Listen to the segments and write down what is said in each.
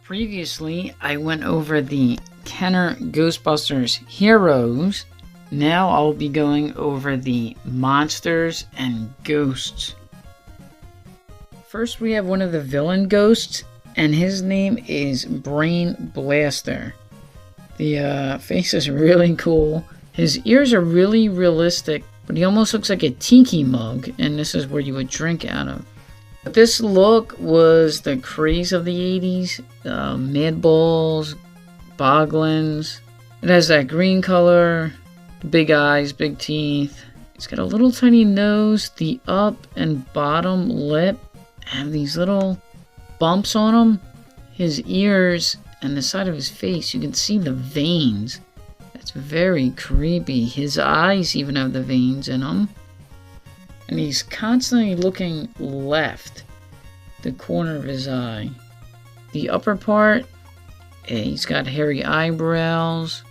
Previously, I went over the Kenner Ghostbusters heroes. Now I'll be going over the monsters and ghosts. First, we have one of the villain ghosts, and his name is Brain Blaster. The face is really cool. His ears are really realistic, but he almost looks like a tiki mug, and this is where you would drink out of. But this look was the craze of the 80s. Madballs, Boglins. It has that green color, big eyes, big teeth. It's got a little tiny nose. The up and bottom lip have these little bumps on them. His ears and the side of his face, you can see the veins. That's very creepy. His eyes even have the veins in them. And he's constantly looking left, the corner of his eye. The upper part, he's got hairy eyebrows.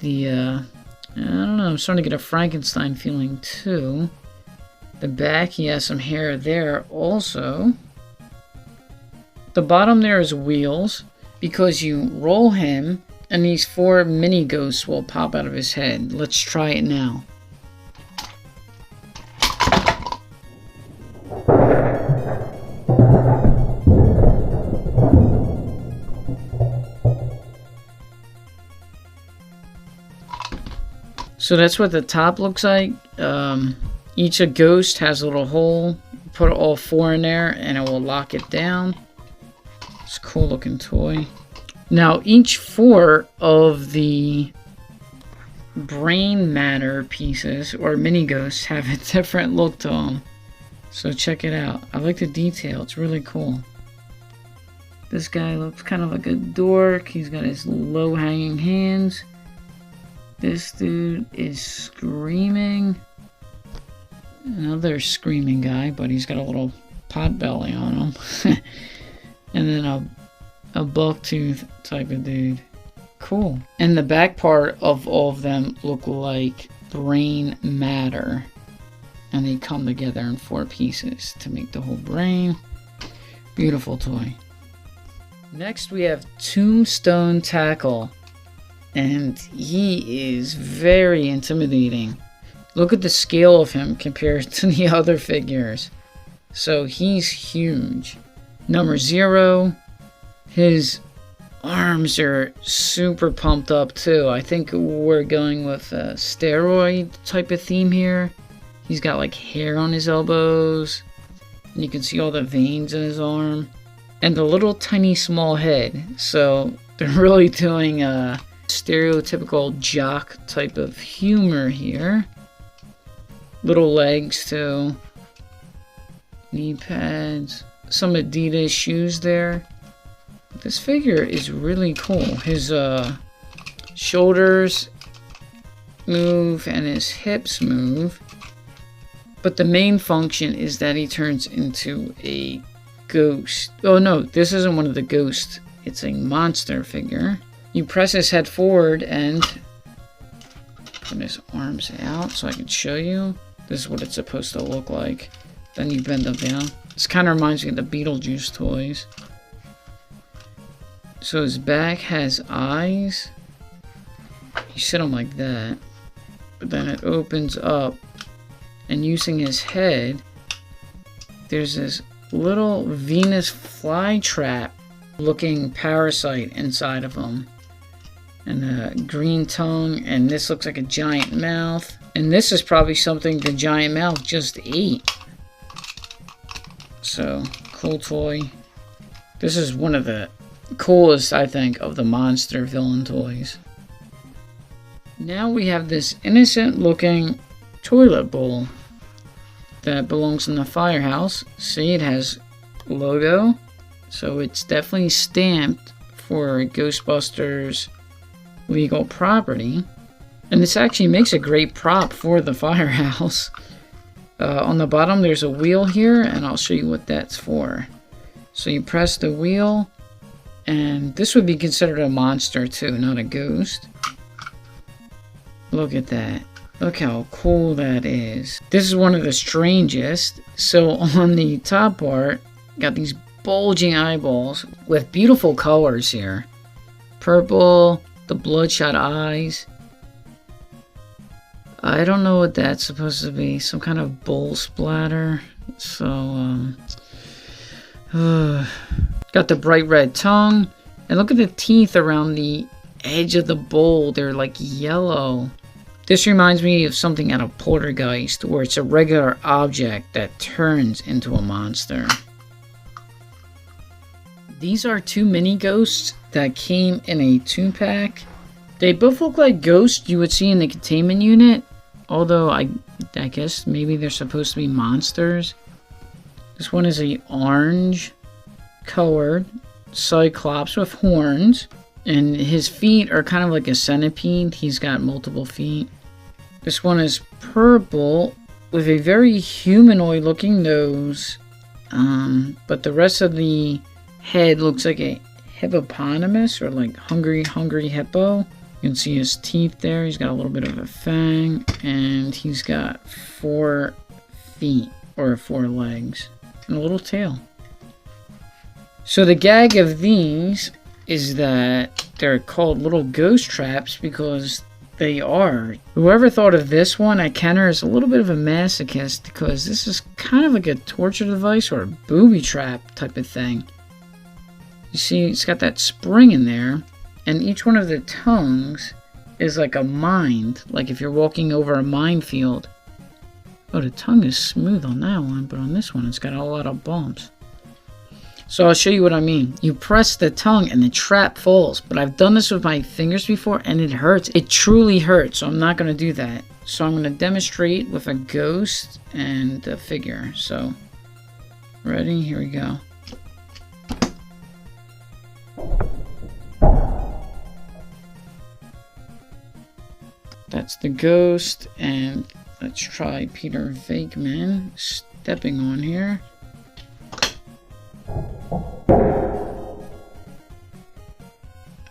I don't know, I'm starting to get a Frankenstein feeling too. The back, he has some hair there also. The bottom there is wheels, because you roll him, and these 4 mini ghosts will pop out of his head. Let's try it now. So that's what the top looks like. Each a ghost has a little hole. Put all 4 in there and it will lock it down. It's a cool looking toy. Now each 4 of the brain matter pieces or mini ghosts have a different look to them. So check it out. I like the detail. It's really cool. This guy looks kind of like a dork. He's got his low hanging hands. This dude is screaming. Another screaming guy, but he's got a little pot belly on him. And then a bucktooth type of dude. Cool. And the back part of all of them look like brain matter. And they come together in 4 pieces to make the whole brain. Beautiful toy. Next we have Tombstone Tackle. And he is very intimidating. Look at the scale of him compared to the other figures. So he's huge. Number 0. His arms are super pumped up too. I think we're going with a steroid type of theme here. He's got like hair on his elbows. And you can see all the veins in his arm. And the little tiny small head. So they're really doing a stereotypical jock type of humor here. Little legs too. Knee pads. Some Adidas shoes there. This figure is really cool. His shoulders move and his hips move. But the main function is that he turns into a ghost. Oh no, this isn't one of the ghosts. It's a monster figure. You press his head forward and put his arms out so I can show you. This is what it's supposed to look like. Then you bend them down. This kind of reminds me of the Beetlejuice toys. So his back has eyes. You sit him like that. But then it opens up. And using his head, there's this little Venus flytrap looking parasite inside of him. And a green tongue, and this looks like a giant mouth. And this is probably something the giant mouth just ate. So, cool toy. This is one of the coolest, I think, of the monster villain toys. Now we have this innocent looking toilet bowl that belongs in the firehouse. See, it has logo. So it's definitely stamped for Ghostbusters legal property. And this actually makes a great prop for the firehouse. On the bottom there's a wheel here, and I'll show you what that's for. So you press the wheel, and this would be considered a monster too, not a ghost. Look at that. Look how cool that is. This is one of the strangest. So on the top part, got these bulging eyeballs with beautiful colors here. Purple, the bloodshot eyes. I don't know what that's supposed to be. Some kind of bull splatter. So, got the bright red tongue. And look at the teeth around the edge of the bowl. They're like yellow. This reminds me of something out of Poltergeist, where it's a regular object that turns into a monster. These are two mini ghosts that came in a 2-pack. They both look like ghosts you would see in the containment unit, although I guess maybe they're supposed to be monsters. This one is a orange colored Cyclops with horns, and his feet are kind of like a centipede. He's got multiple feet. This one is purple with a very humanoid looking nose, but the rest of the head looks like a hippopotamus, or like hungry hippo. You can see his teeth there. He's got a little bit of a fang, and he's got 4 feet or 4 legs and a little tail. So the gag of these is that they're called little ghost traps because they are. Whoever thought of this one at Kenner is a little bit of a masochist, because this is kind of like a torture device or a booby trap type of thing. You see, it's got that spring in there, and each one of the tongues is like a mind, like if you're walking over a minefield. Oh, the tongue is smooth on that one, but on this one it's got a lot of bumps. So I'll show you what I mean. You press the tongue and the trap falls, but I've done this with my fingers before and it hurts. It truly hurts, so I'm not going to do that. So I'm going to demonstrate with a ghost and a figure. So, ready? Here we go. That's the ghost, and let's try Peter Venkman stepping on here.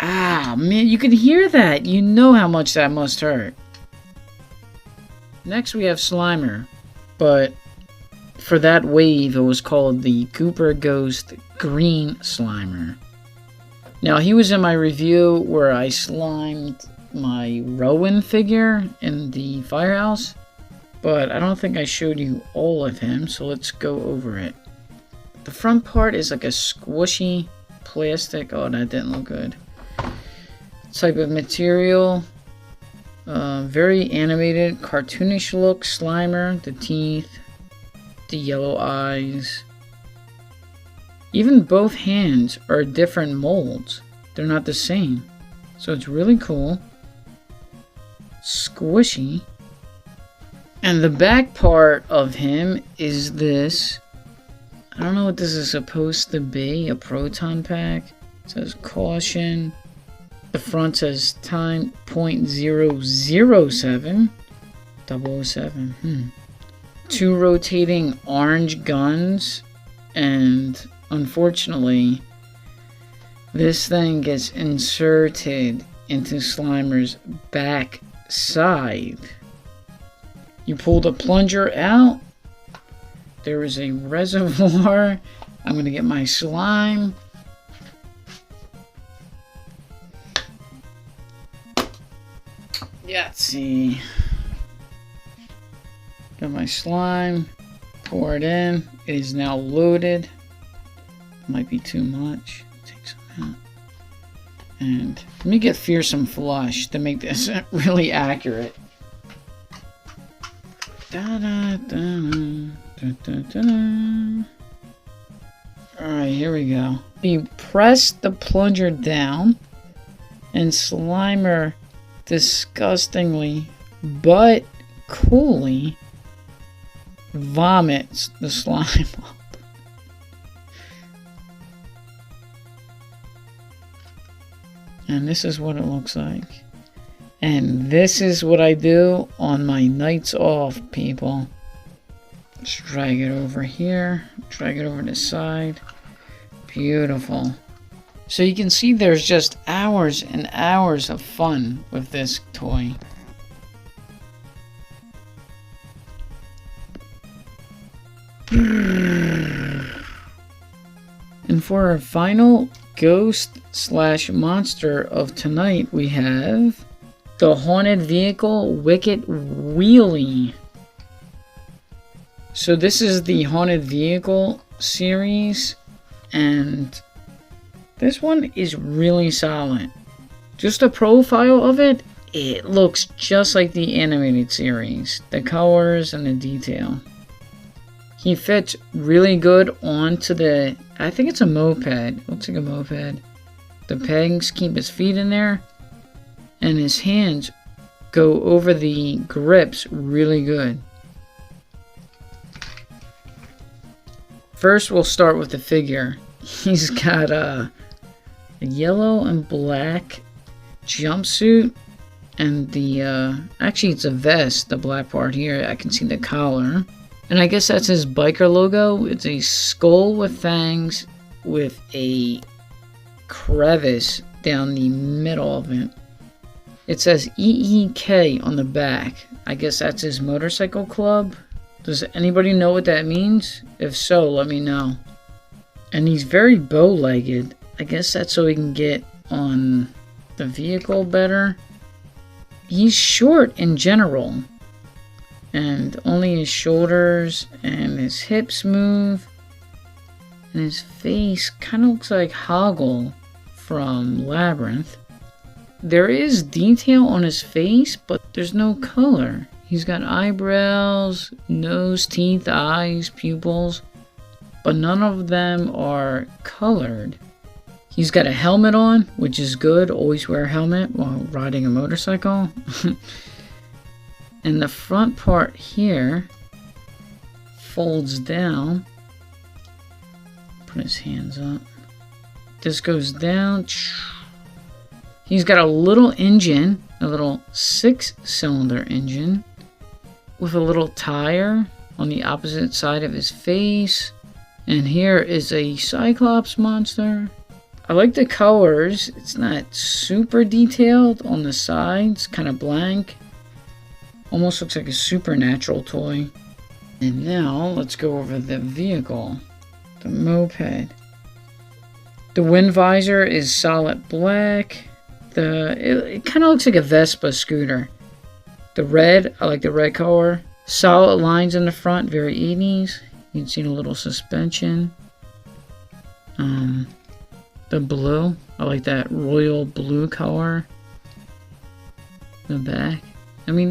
Ah, man, you can hear that. You know how much that must hurt. Next we have Slimer, but for that wave it was called the Cooper Ghost Green Slimer. Now he was in my review where I slimed my Rowan figure in the firehouse, but I don't think I showed you all of him, so let's go over it. The front part is like a squishy plastic. Oh, that didn't look good. Type of material. Very animated, cartoonish look. Slimer, the teeth, the yellow eyes. Even both hands are different molds. They're not the same. So it's really cool. Squishy. And the back part of him is this. I don't know what this is supposed to be. A proton pack. It says caution. The front says time .007. 007. 2 rotating orange guns. And unfortunately, this thing gets inserted into Slimer's back side. You pull the plunger out. There is a reservoir. I'm going to get my slime. Yeah, let's see. Got my slime. Pour it in. It is now loaded. Might be too much. Take some out. And let me get Fearsome Flush to make this really accurate. Alright, here we go. You press the plunger down, and Slimer disgustingly but coolly vomits the slime up. And this is what it looks like. And this is what I do on my nights off, people. Let's drag it over here. Drag it over the side. Beautiful. So you can see there's just hours and hours of fun with this toy. And for our final ghost/monster of tonight, we have the Haunted Vehicle Wicked Wheelie. So this is the Haunted Vehicle series, and this one is really solid. Just a profile of it, it looks just like the animated series. The colors and the detail. He fits really good onto the, I think it's a moped. It looks like a moped. The pegs keep his feet in there, and his hands go over the grips really good. First, we'll start with the figure. He's got a yellow and black jumpsuit, and the, actually it's a vest, the black part here. I can see the collar. And I guess that's his biker logo. It's a skull with fangs with a crevice down the middle of it. It says EEK on the back. I guess that's his motorcycle club. Does anybody know what that means? If so, let me know. And he's very bow-legged. I guess that's so he can get on the vehicle better. He's short in general. And only his shoulders and his hips move. And his face kind of looks like Hoggle from Labyrinth. There is detail on his face, but there's no color. He's got eyebrows, nose, teeth, eyes, pupils, but none of them are colored. He's got a helmet on, which is good. Always wear a helmet while riding a motorcycle. And the front part here folds down. Put his hands up. This goes down. He's got a little engine, a little 6-cylinder engine with a little tire on the opposite side of his face. And here is a Cyclops monster. I like the colors. It's not super detailed on the sides, kind of blank. Almost looks like a supernatural toy. And now let's go over the vehicle, the moped. The wind visor is solid black. It kind of looks like a Vespa scooter. The red, I like the red color. Solid lines in the front, very 80s. You can see the little suspension. The blue, I like that royal blue color. The back. I mean,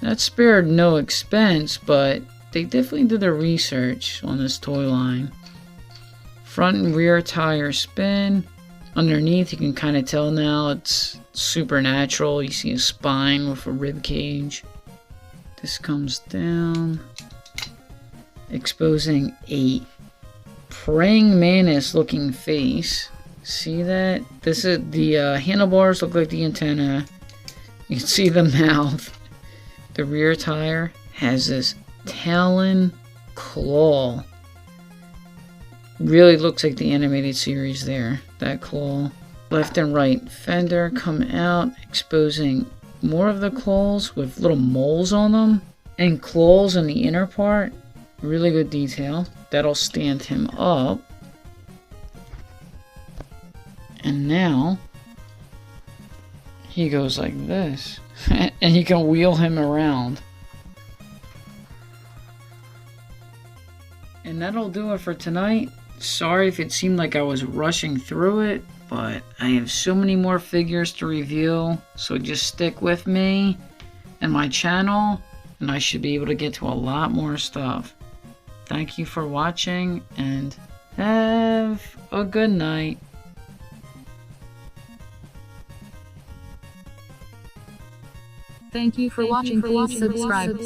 that spared no expense, but they definitely did their research on this toy line. Front and rear tire spin. Underneath, you can kind of tell now it's supernatural. You see a spine with a rib cage. This comes down, exposing a praying mantis looking face. See that? This is the handlebars look like the antenna. You can see the mouth. The rear tire has this talon claw. Really looks like the animated series there. That claw. Left and right fender come out, exposing more of the claws with little moles on them. And claws on the inner part. Really good detail. That'll stand him up. And now he goes like this. And you can wheel him around. And that'll do it for tonight. Sorry if it seemed like I was rushing through it, but I have so many more figures to review, so just stick with me and my channel, and I should be able to get to a lot more stuff. Thank you for watching, and have a good night. Thank you for watching. Please subscribe.